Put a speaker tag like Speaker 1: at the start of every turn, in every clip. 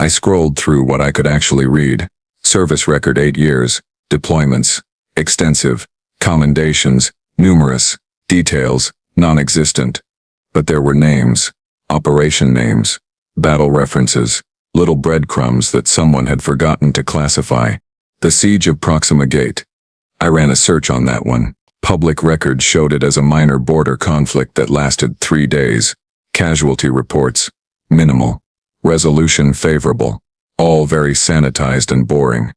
Speaker 1: I scrolled through what I could actually read. Service record 8 years, deployments, extensive, commendations, numerous, details, non-existent. But there were names, operation names, battle references, little breadcrumbs that someone had forgotten to classify. The Siege of Proxima Gate. I ran a search on that one. Public records showed it as a minor border conflict that lasted 3 days. Casualty reports, minimal. Resolution favorable. All very sanitized and boring.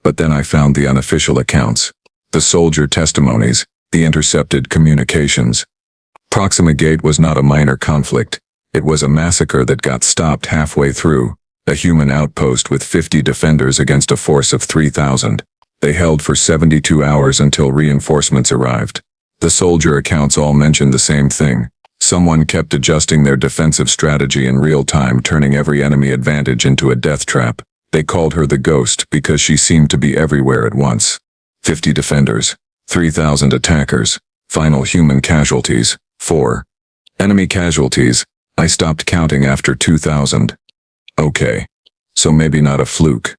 Speaker 1: But then I found the unofficial accounts, the soldier testimonies, the intercepted communications. Proxima Gate was not a minor conflict. It was a massacre that got stopped halfway through. A human outpost with 50 defenders against a force of 3,000. They held for 72 hours until reinforcements arrived. The soldier accounts all mentioned the same thing. Someone kept adjusting their defensive strategy in real time, turning every enemy advantage into a death trap. They called her the Ghost because she seemed to be everywhere at once. 50 defenders, 3,000 attackers, final human casualties, 4. Enemy casualties, I stopped counting after 2,000. Okay, so maybe not a fluke.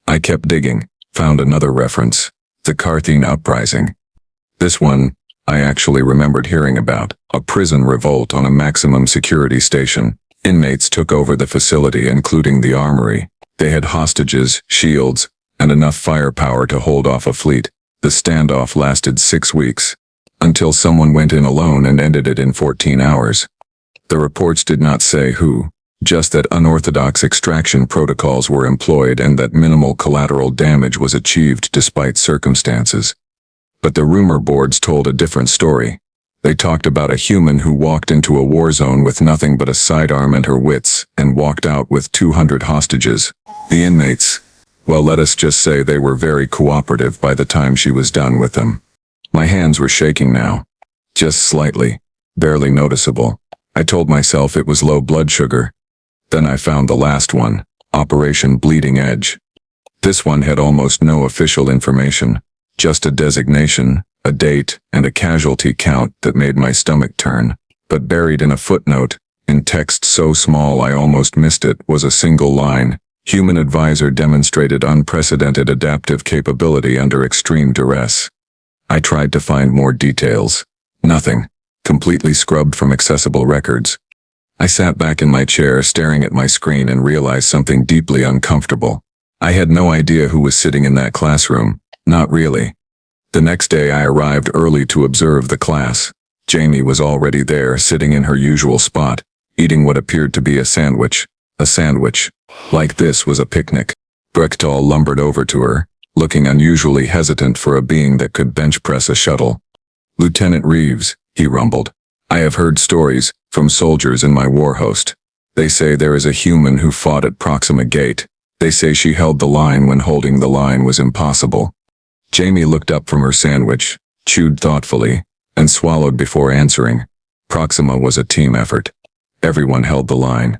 Speaker 1: I kept digging, found another reference, the Kartheen Uprising. This one, I actually remembered hearing about, a prison revolt on a maximum security station. Inmates took over the facility, including the armory. They had hostages, shields, and enough firepower to hold off a fleet. The standoff lasted 6 weeks, until someone went in alone and ended it in 14 hours. The reports did not say who, just that unorthodox extraction protocols were employed and that minimal collateral damage was achieved despite circumstances. But the rumor boards told a different story. They talked about a human who walked into a war zone with nothing but a sidearm and her wits, and walked out with 200 hostages. The inmates, well, let us just say they were very cooperative by the time she was done with them. My hands were shaking now. Just slightly, barely noticeable. I told myself it was low blood sugar. Then I found the last one, Operation Bleeding Edge. This one had almost no official information, just a designation, a date, and a casualty count that made my stomach turn. But buried in a footnote, in text so small I almost missed it, was a single line. Human advisor demonstrated unprecedented adaptive capability under extreme duress. I tried to find more details. Nothing. Completely scrubbed from accessible records. I sat back in my chair staring at my screen and realized something deeply uncomfortable. I had no idea who was sitting in that classroom. Not really. The next day I arrived early to observe the class. Jamie was already there, sitting in her usual spot, eating what appeared to be a sandwich. A sandwich. Like this was a picnic. Brechtal lumbered over to her, looking unusually hesitant for a being that could bench press a shuttle. "Lieutenant Reeves," he rumbled. "I have heard stories from soldiers in my war host. They say there is a human who fought at Proxima Gate. They say she held the line when holding the line was impossible." Jamie looked up from her sandwich, chewed thoughtfully, and swallowed before answering. Proxima was a team effort. Everyone held the line.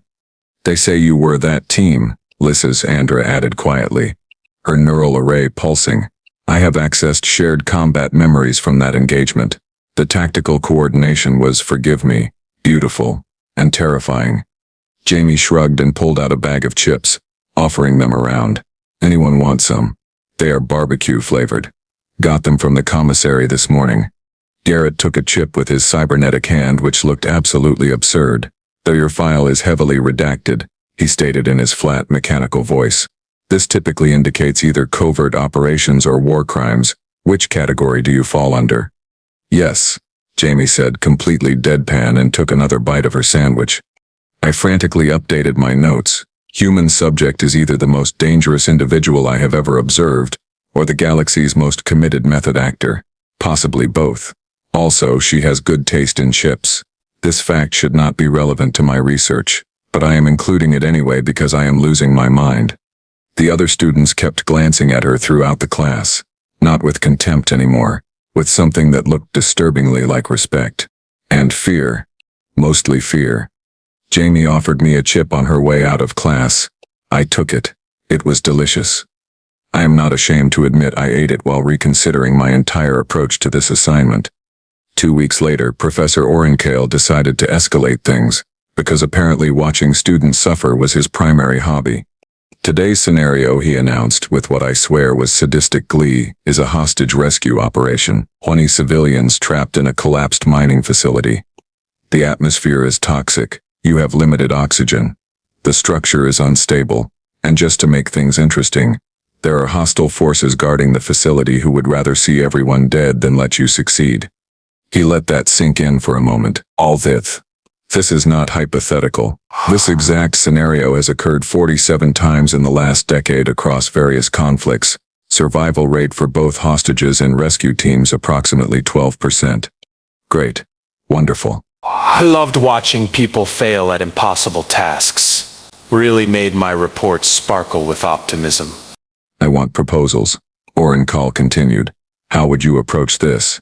Speaker 1: "They say you were that team," Lysis Andra added quietly, her neural array pulsing. "I have accessed shared combat memories from that engagement. The tactical coordination was, forgive me, beautiful, and terrifying." Jamie shrugged and pulled out a bag of chips, offering them around. "Anyone want some? They are barbecue flavored. Got them from the commissary this morning." Garrett took a chip with his cybernetic hand, which looked absolutely absurd. "Though your file is heavily redacted," he stated in his flat, mechanical voice. "This typically indicates either covert operations or war crimes. Which category do you fall under?" "Yes," Jamie said, completely deadpan, and took another bite of her sandwich. I frantically updated my notes. Human subject is either the most dangerous individual I have ever observed, or the galaxy's most committed method actor. Possibly both. Also, she has good taste in chips. This fact should not be relevant to my research, but I am including it anyway because I am losing my mind. The other students kept glancing at her throughout the class, not with contempt anymore, with something that looked disturbingly like respect. And fear. Mostly fear. Jamie offered me a chip on her way out of class. I took it. It was delicious. I am not ashamed to admit I ate it while reconsidering my entire approach to this assignment. 2 weeks later, Professor Orenkale decided to escalate things, because apparently watching students suffer was his primary hobby. Today's scenario, he announced with what I swear was sadistic glee, is a hostage rescue operation. 20 civilians trapped in a collapsed mining facility. The atmosphere is toxic. You have limited oxygen. The structure is unstable. And just to make things interesting, there are hostile forces guarding the facility who would rather see everyone dead than let you succeed. He let that sink in for a moment. All this is not hypothetical. This exact scenario has occurred 47 times in the last decade across various conflicts. Survival rate for both hostages and rescue teams approximately 12%. Great. Wonderful.
Speaker 2: I loved watching people fail at impossible tasks. Really made my reports sparkle with optimism.
Speaker 1: I want proposals. Orenkal continued. How would you approach this?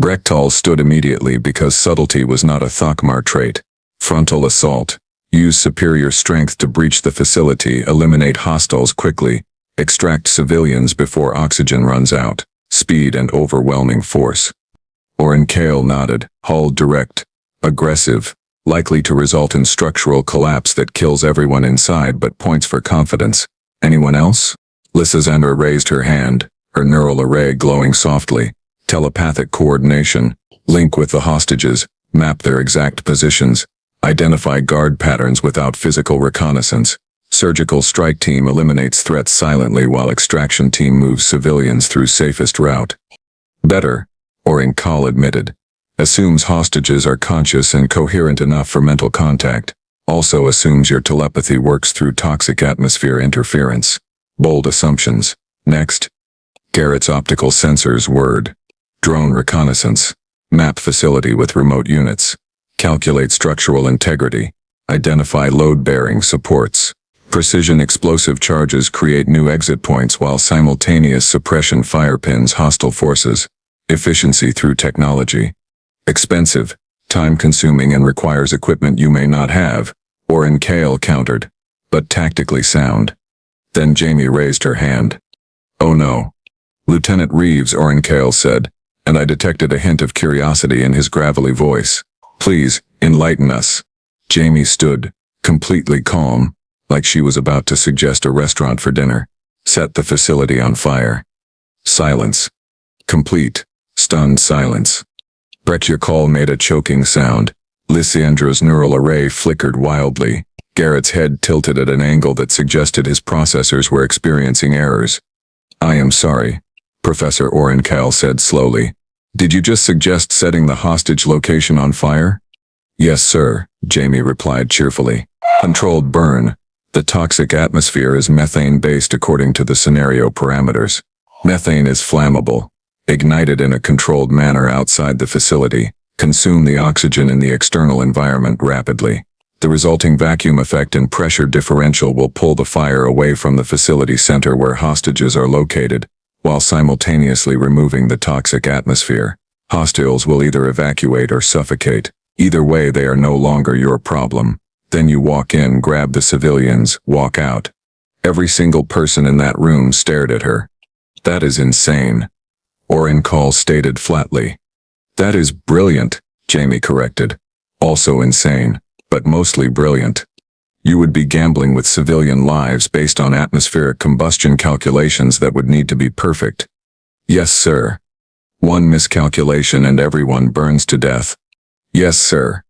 Speaker 1: Brechtal stood immediately because subtlety was not a Thokmar trait. Frontal assault. Use superior strength to breach the facility, eliminate hostiles quickly, extract civilians before oxygen runs out, speed and overwhelming force. Orenkal nodded. Hold direct, aggressive, likely to result in structural collapse that kills everyone inside but points for confidence. Anyone else? Lysandra raised her hand, her neural array glowing softly. Telepathic coordination, link with the hostages, map their exact positions, identify guard patterns without physical reconnaissance. Surgical strike team eliminates threats silently while extraction team moves civilians through safest route. Better, Orenkal admitted. Assumes hostages are conscious and coherent enough for mental contact. Also assumes your telepathy works through toxic atmosphere interference. Bold assumptions. Next. Garrett's optical sensors word. Drone reconnaissance. Map facility with remote units. Calculate structural integrity. Identify load-bearing supports. Precision explosive charges create new exit points while simultaneous suppression fire pins hostile forces. Efficiency through technology. Expensive, time-consuming and requires equipment you may not have, Orenkal countered, but tactically sound. Then Jamie raised her hand. Oh no. Lieutenant Reeves, Orenkal said, and I detected a hint of curiosity in his gravelly voice. Please, enlighten us. Jamie stood, completely calm, like she was about to suggest a restaurant for dinner. Set the facility on fire. Silence. Complete, stunned silence. Brechtal made a choking sound. Lysandra's neural array flickered wildly. Garrett's head tilted at an angle that suggested his processors were experiencing errors. I am sorry, Professor Orenkal said slowly. Did you just suggest setting the hostage location on fire? Yes, sir, Jamie replied cheerfully. Controlled burn. The toxic atmosphere is methane-based according to the scenario parameters. Methane is flammable. Ignited in a controlled manner outside the facility, consume the oxygen in the external environment rapidly. The resulting vacuum effect and pressure differential will pull the fire away from the facility center where hostages are located, while simultaneously removing the toxic atmosphere. Hostiles will either evacuate or suffocate. Either way, they are no longer your problem. Then you walk in, grab the civilians, walk out. Every single person in that room stared at her. That is insane. Orenkal stated flatly. That is brilliant, Jamie corrected. Also insane, but mostly brilliant. You would be gambling with civilian lives based on atmospheric combustion calculations that would need to be perfect. Yes, sir. One miscalculation and everyone burns to death. Yes, sir.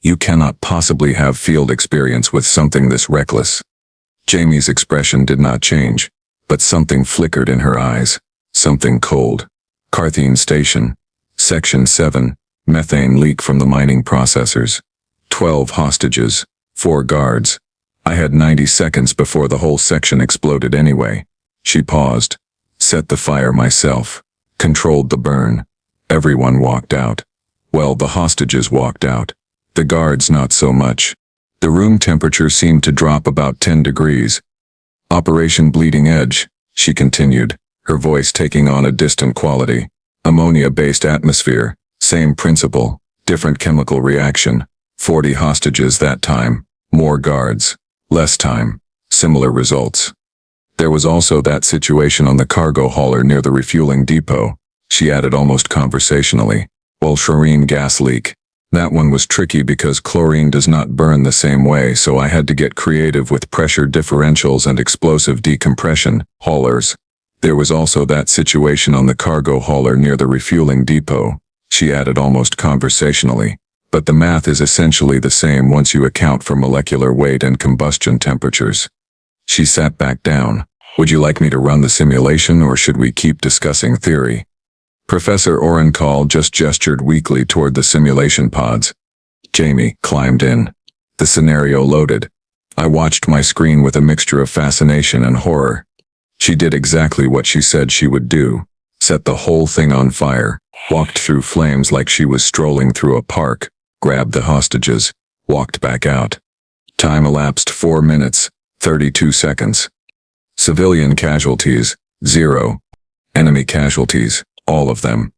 Speaker 1: You cannot possibly have field experience with something this reckless. Jamie's expression did not change, but something flickered in her eyes. Something cold. Kartheen Station. Section 7. Methane leak from the mining processors. 12 hostages. 4 guards. I had 90 seconds before the whole section exploded anyway. She paused. Set the fire myself. Controlled the burn. Everyone walked out. Well, the hostages walked out. The guards not so much. The room temperature seemed to drop about 10 degrees. Operation Bleeding Edge, she continued, her voice taking on a distant quality. Ammonia-based atmosphere, same principle, different chemical reaction. 40 hostages that time, more guards, less time, similar results. There was also that situation on the cargo hauler near the refueling depot, she added almost conversationally. Well, Shireen gas leak. That one was tricky because chlorine does not burn the same way, so I had to get creative with pressure differentials and explosive decompression haulers. There was also that situation on the cargo hauler near the refueling depot, she added almost conversationally. But the math is essentially the same once you account for molecular weight and combustion temperatures. She sat back down. Would you like me to run the simulation, or should we keep discussing theory? Professor Orenkal just gestured weakly toward the simulation pods. Jamie climbed in. The scenario loaded. I watched my screen with a mixture of fascination and horror. She did exactly what she said she would do. Set the whole thing on fire. Walked through flames like she was strolling through a park. Grabbed the hostages. Walked back out. Time elapsed 4 minutes, 32 seconds. Civilian casualties, 0. Enemy casualties, all of them.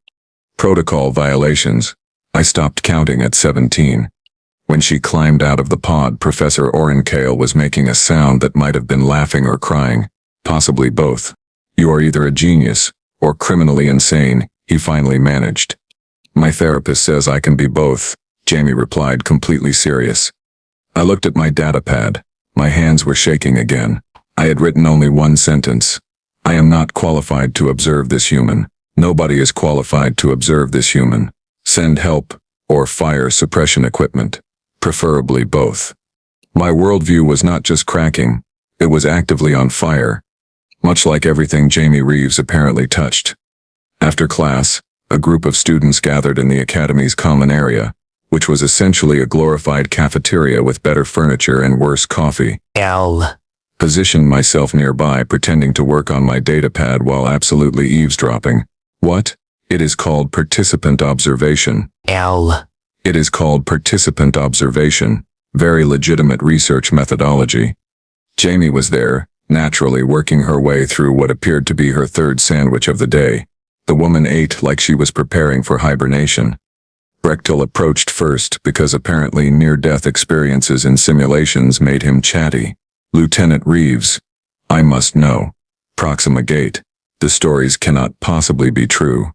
Speaker 1: Protocol violations. I stopped counting at 17. When she climbed out of the pod, Professor Orenkal was making a sound that might have been laughing or crying. Possibly both. You are either a genius or criminally insane, he finally managed. My therapist says I can be both, Jamie replied, completely serious. I looked at my datapad. My hands were shaking again. I had written only one sentence. I am not qualified to observe this human. Nobody is qualified to observe this human. Send help, or fire suppression equipment. Preferably both. My worldview was not just cracking, it was actively on fire. Much like everything Jamie Reeves apparently touched. After class, a group of students gathered in the Academy's common area, which was essentially a glorified cafeteria with better furniture and worse coffee. Positioned myself nearby, pretending to work on my datapad while absolutely eavesdropping. What? It is called participant observation. It is called participant observation. Very legitimate research methodology. Jamie was there, naturally working her way through what appeared to be her third sandwich of the day. The woman ate like she was preparing for hibernation. Brechtel approached first because apparently near-death experiences in simulations made him chatty. Lieutenant Reeves. I must know. Proxima Gate. The stories cannot possibly be true.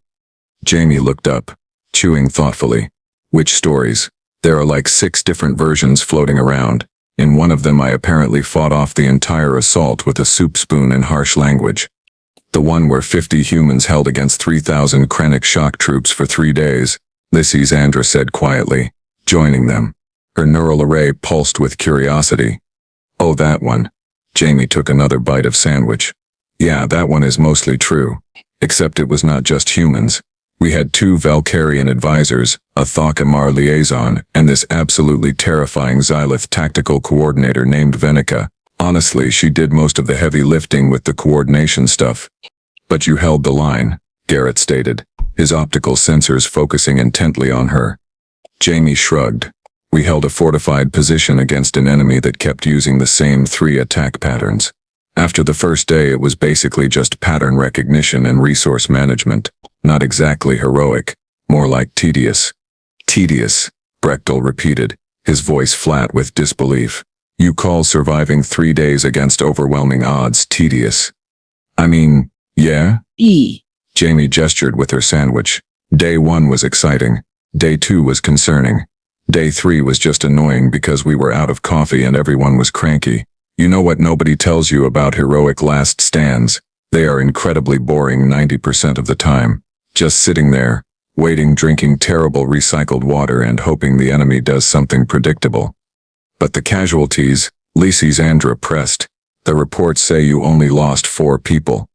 Speaker 1: Jamie looked up, chewing thoughtfully. Which stories? There are like 6 different versions floating around. In one of them I apparently fought off the entire assault with a soup spoon in harsh language. The one where 50 humans held against 3,000 Krennic shock troops for 3 days, Lysandra said quietly, joining them. Her neural array pulsed with curiosity. Oh, that one. Jamie took another bite of sandwich. Yeah, that one is mostly true. Except it was not just humans. We had 2 Valkyrian advisors, a Thokimar liaison, and this absolutely terrifying Xylith tactical coordinator named Venica. Honestly, she did most of the heavy lifting with the coordination stuff. But you held the line, Garrett stated, his optical sensors focusing intently on her. Jamie shrugged. We held a fortified position against an enemy that kept using the same 3 attack patterns. After the first day, it was basically just pattern recognition and resource management. Not exactly heroic, more like tedious. Tedious, Brechtel repeated, his voice flat with disbelief. You call surviving 3 days against overwhelming odds tedious? I mean, yeah? Jamie gestured with her sandwich. Day 1 was exciting. Day 2 was concerning. Day 3 was just annoying because we were out of coffee and everyone was cranky. You know what nobody tells you about heroic last stands? They are incredibly boring 90% of the time. Just sitting there, waiting, drinking terrible recycled water and hoping the enemy does something predictable. But the casualties, Lysandra pressed. The reports say you only lost 4 people.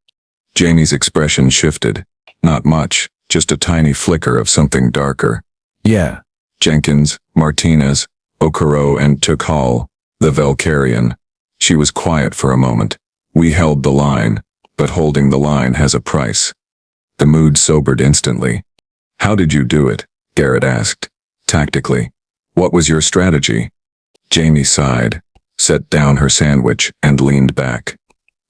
Speaker 1: Jamie's expression shifted. Not much, just a tiny flicker of something darker. Yeah. Jenkins, Martinez, Okoro and Tukhal, the Valkyrian. She was quiet for a moment. We held the line, but holding the line has a price. The mood sobered instantly. How did you do it? Garrett asked. Tactically. What was your strategy? Jamie sighed, set down her sandwich, and leaned back.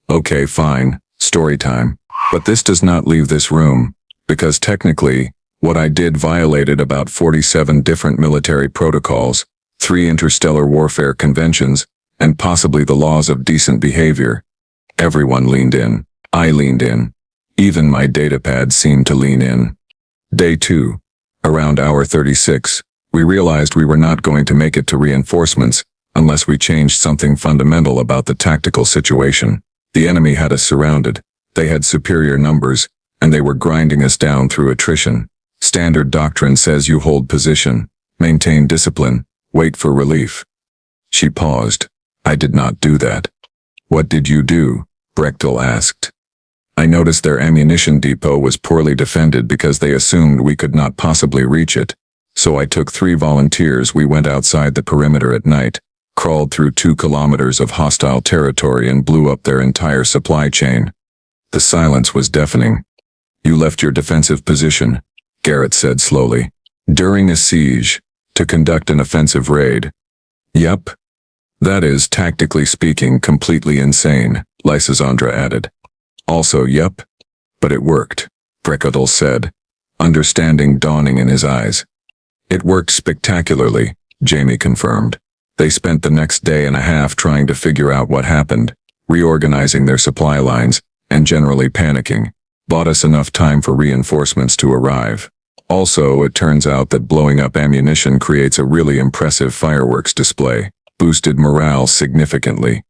Speaker 1: Okay, fine, story time. But this does not leave this room, because technically, what I did violated about 47 different military protocols, 3 interstellar warfare conventions, and possibly the laws of decent behavior. Everyone leaned in. I leaned in. Even my datapad seemed to lean in. Day 2. Around hour 36, We realized we were not going to make it to reinforcements unless we changed something fundamental about the tactical situation. The enemy had us surrounded. They had superior numbers, and they were grinding us down through attrition. Standard doctrine says you hold position, maintain discipline, wait for relief. She paused. I did not do that. What did you do? Brechtel asked. I noticed their ammunition depot was poorly defended because they assumed we could not possibly reach it. So I took 3 volunteers. We went outside the perimeter at night, crawled through 2 kilometers of hostile territory and blew up their entire supply chain. The silence was deafening. You left your defensive position, Garrett said slowly. During a siege, to conduct an offensive raid. Yep. That is, tactically speaking, completely insane, Lysandra added. Also, yep. But it worked, Brechtel said, understanding dawning in his eyes. It worked spectacularly, Jamie confirmed. They spent the next day and a half trying to figure out what happened, reorganizing their supply lines, and generally panicking. Bought us enough time for reinforcements to arrive. Also, it turns out that blowing up ammunition creates a really impressive fireworks display. Boosted morale significantly.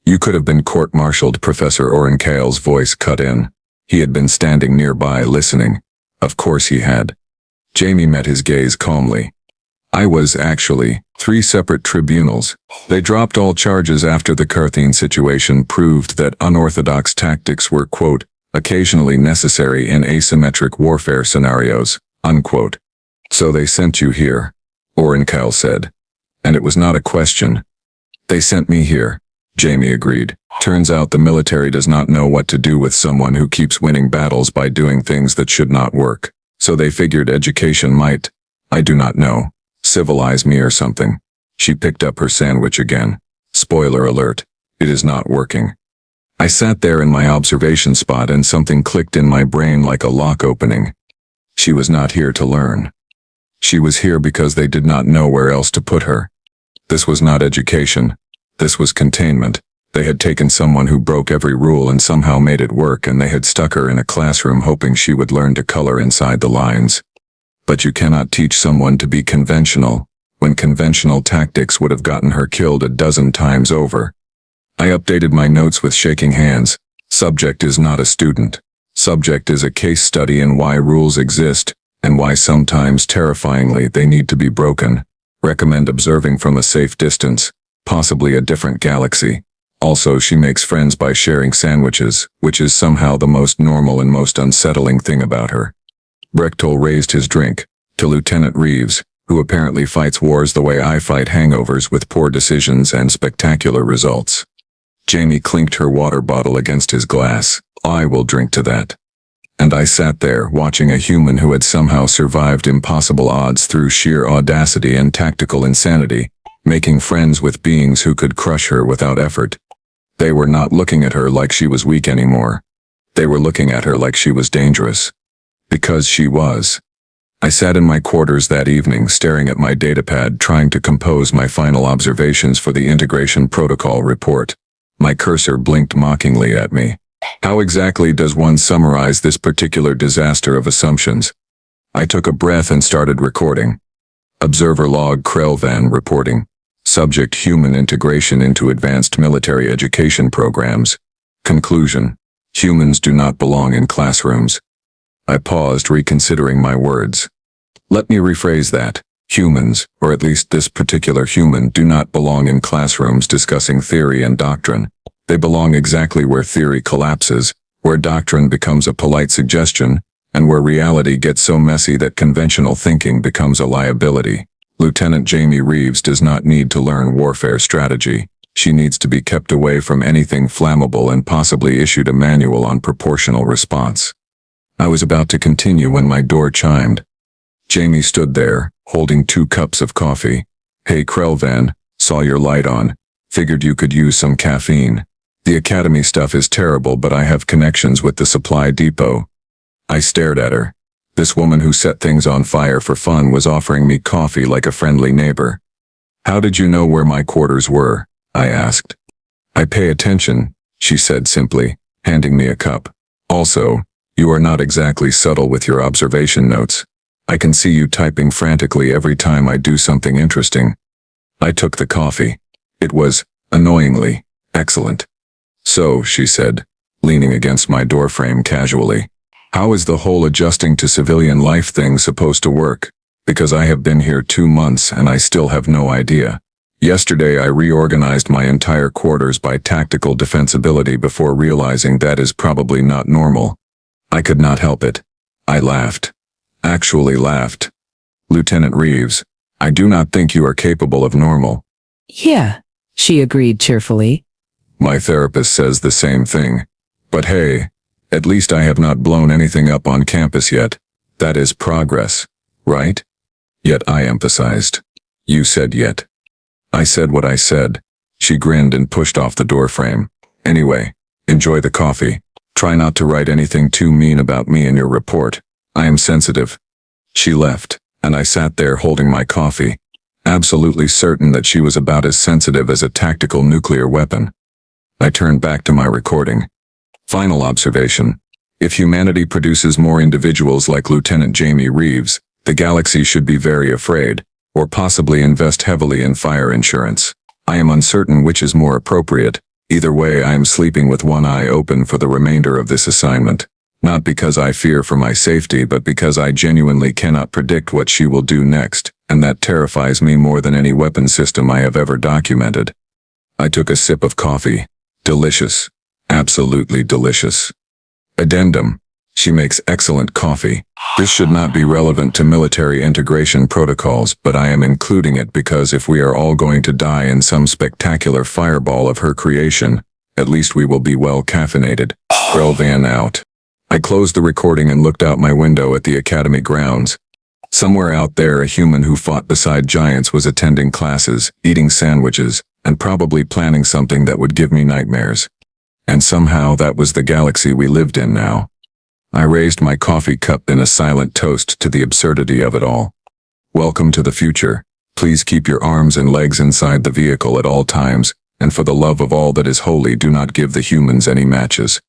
Speaker 1: You could have been court-martialed, Professor Orenkale's voice cut in. He had been standing nearby listening. Of course he had. Jamie met his gaze calmly. I was actually 3 separate tribunals. They dropped all charges after the Kartheen situation proved that unorthodox tactics were, quote, occasionally necessary in asymmetric warfare scenarios, unquote. So they sent you here, Orenkale said. And it was not a question. They sent me here, Jamie agreed. Turns out the military does not know what to do with someone who keeps winning battles by doing things that should not work. So they figured education might, I do not know, civilize me or something. She picked up her sandwich again. Spoiler alert, it is not working. I sat there in my observation spot and something clicked in my brain like a lock opening. She was not here to learn. She was here because they did not know where else to put her. This was not education. This was containment. They had taken someone who broke every rule and somehow made it work, and they had stuck her in a classroom hoping she would learn to color inside the lines. But you cannot teach someone to be conventional, when conventional tactics would have gotten her killed a dozen times over. I updated my notes with shaking hands. Subject is not a student. Subject is a case study in why rules exist, and why sometimes terrifyingly they need to be broken. Recommend observing from a safe distance, possibly a different galaxy. Also, she makes friends by sharing sandwiches, which is somehow the most normal and most unsettling thing about her. Brechtel raised his drink, to Lieutenant Reeves, who apparently fights wars the way I fight hangovers, with poor decisions and spectacular results. Jamie clinked her water bottle against his glass. I will drink to that. And I sat there, watching a human who had somehow survived impossible odds through sheer audacity and tactical insanity, making friends with beings who could crush her without effort. They were not looking at her like she was weak anymore. They were looking at her like she was dangerous. Because she was. I sat in my quarters that evening staring at my datapad, trying to compose my final observations for the integration protocol report. My cursor blinked mockingly at me. How exactly does one summarize this particular disaster of assumptions? I took a breath and started recording. Observer log Krell'van reporting. Subject human integration into advanced military education programs. Conclusion. Humans do not belong in classrooms. I paused, reconsidering my words. Let me rephrase that. Humans, or at least this particular human, do not belong in classrooms discussing theory and doctrine. They belong exactly where theory collapses, where doctrine becomes a polite suggestion, and where reality gets so messy that conventional thinking becomes a liability. Lieutenant Jamie Reeves does not need to learn warfare strategy. She needs to be kept away from anything flammable and possibly issued a manual on proportional response. I was about to continue when my door chimed. Jamie stood there, holding 2 cups of coffee. Hey Krell'van, saw your light on. Figured you could use some caffeine. The academy stuff is terrible, but I have connections with the supply depot. I stared at her. This woman who set things on fire for fun was offering me coffee like a friendly neighbor. How did you know where my quarters were? I asked. I pay attention, she said simply, handing me a cup. Also, you are not exactly subtle with your observation notes. I can see you typing frantically every time I do something interesting. I took the coffee. It was, annoyingly, excellent. So, she said, leaning against my doorframe casually, how is the whole adjusting to civilian life thing supposed to work? Because I have been here 2 months and I still have no idea. Yesterday I reorganized my entire quarters by tactical defensibility before realizing that is probably not normal. I could not help it. I laughed. Actually laughed. Lieutenant Reeves, I do not think you are capable of normal.
Speaker 3: Yeah, she agreed cheerfully.
Speaker 1: My therapist says the same thing. But hey, at least I have not blown anything up on campus yet. That is progress, right? Yet I emphasized. You said yet. I said what I said. She grinned and pushed off the doorframe. Anyway, enjoy the coffee. Try not to write anything too mean about me in your report. I am sensitive. She left, and I sat there holding my coffee, absolutely certain that she was about as sensitive as a tactical nuclear weapon. I turned back to my recording. Final observation. If humanity produces more individuals like Lieutenant Jamie Reeves, the galaxy should be very afraid, or possibly invest heavily in fire insurance. I am uncertain which is more appropriate. Either way, I am sleeping with one eye open for the remainder of this assignment. Not because I fear for my safety, but because I genuinely cannot predict what she will do next, and that terrifies me more than any weapon system I have ever documented. I took a sip of coffee. Delicious. Absolutely delicious. Addendum. She makes excellent coffee. This should not be relevant to military integration protocols, but I am including it because if we are all going to die in some spectacular fireball of her creation, at least we will be well caffeinated. Krell'van out. I closed the recording and looked out my window at the academy grounds. Somewhere out there, a human who fought beside giants was attending classes, eating sandwiches, and probably planning something that would give me nightmares. And somehow that was the galaxy we lived in now. I raised my coffee cup in a silent toast to the absurdity of it all. Welcome to the future. Please keep your arms and legs inside the vehicle at all times, and for the love of all that is holy, do not give the humans any matches.